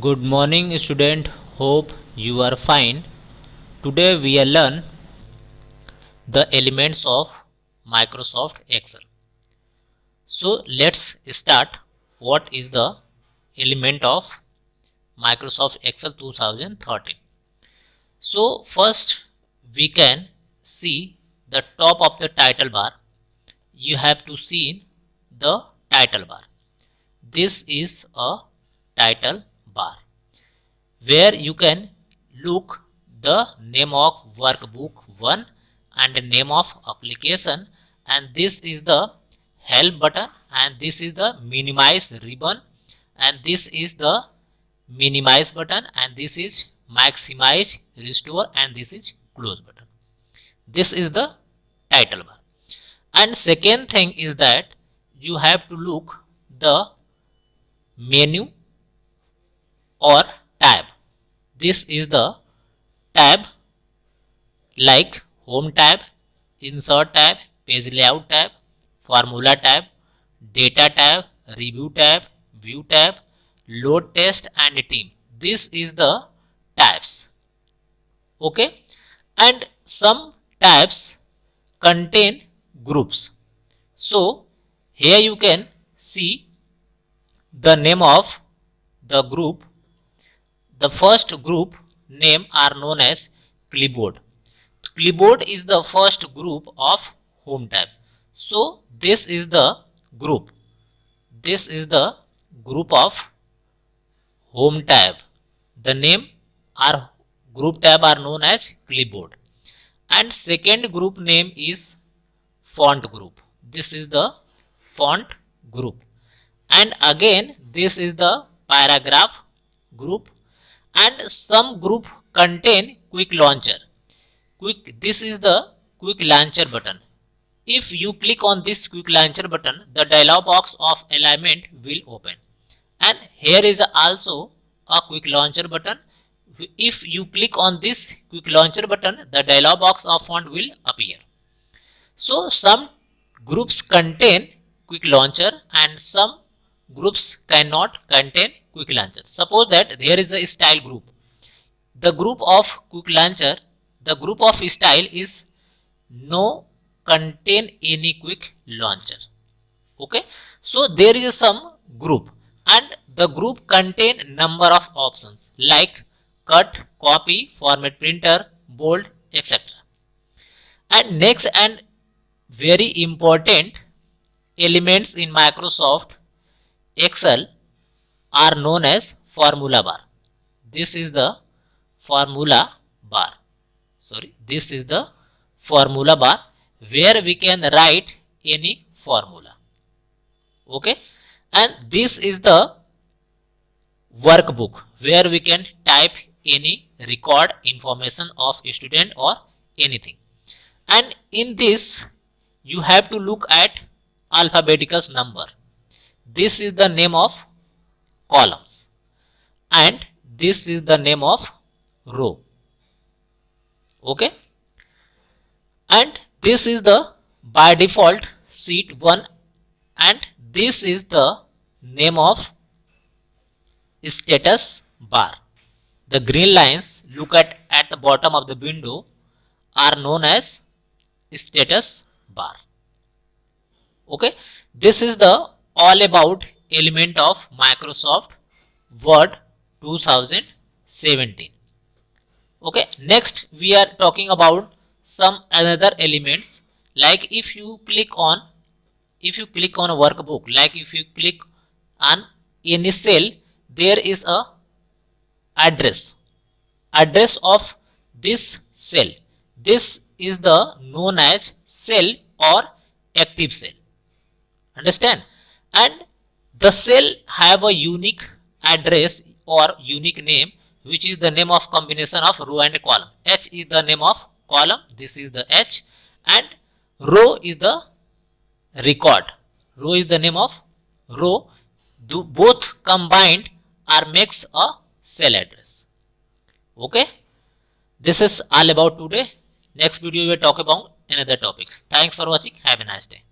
Good morning student, hope you are fine. Today we will learn the elements of Microsoft Excel. So let's start. What is the element of Microsoft Excel 2013? So first we can see the top of the title bar. You have to see the title bar. This is a title bar, where you can look the name of workbook 1 and the name of application, and this is the help button, and this is the minimize ribbon, and this is the minimize button, and this is maximize restore, and this is close button. This is the title bar. And second thing is that you have to look the menu or tab. This is the tab like home tab, insert tab, page layout tab, formula tab, data tab, review tab, view tab, load test and team. This is the tabs. Okay, and some tabs contain groups. So here you can see the name of the group. The first group name are known as clipboard. Clipboard is the first group of home tab. So this is the group. This is the group of home tab. The name or group tab are known as clipboard. And second group name is font group. This is the font group. And again this is the paragraph group. And some group contain quick launcher. This is the quick launcher button. If you click on this quick launcher button, the dialog box of alignment will open. And here is also a quick launcher button. If you click on this quick launcher button, the dialog box of font will appear. So some groups contain quick launcher and some groups cannot contain quick launcher. Suppose that there is a style group. The group of quick launcher, the group of style is no contain any quick launcher. Okay, so there is some group and the group contain number of options like cut, copy, format printer, bold, etc. And next and very important elements in Microsoft Excel are known as formula bar. This is the formula bar. This is the formula bar where we can write any formula. Okay, and this is the workbook where we can type any record information of a student or anything. And in this you have to look at alphabetical number. This is the name of columns and this is the name of row. Okay, and this is the by default sheet 1 and this is the name of status bar. The green lines look at the bottom of the window are known as status bar. Okay, this is the all about element of Microsoft Word 2017. Okay, next we are talking about some another elements, like if you click on a workbook, like if you click on any cell, there is a address of this cell. This is the known as cell or active cell. Understand? And the cell have a unique address or unique name, which is the name of combination of row and column. H is the name of column, this is the H, and row is the record. Row is the name of row. Both combined are makes a cell address. Okay, this is all about today. Next video we will talk about another topics. Thanks for watching. Have a nice day.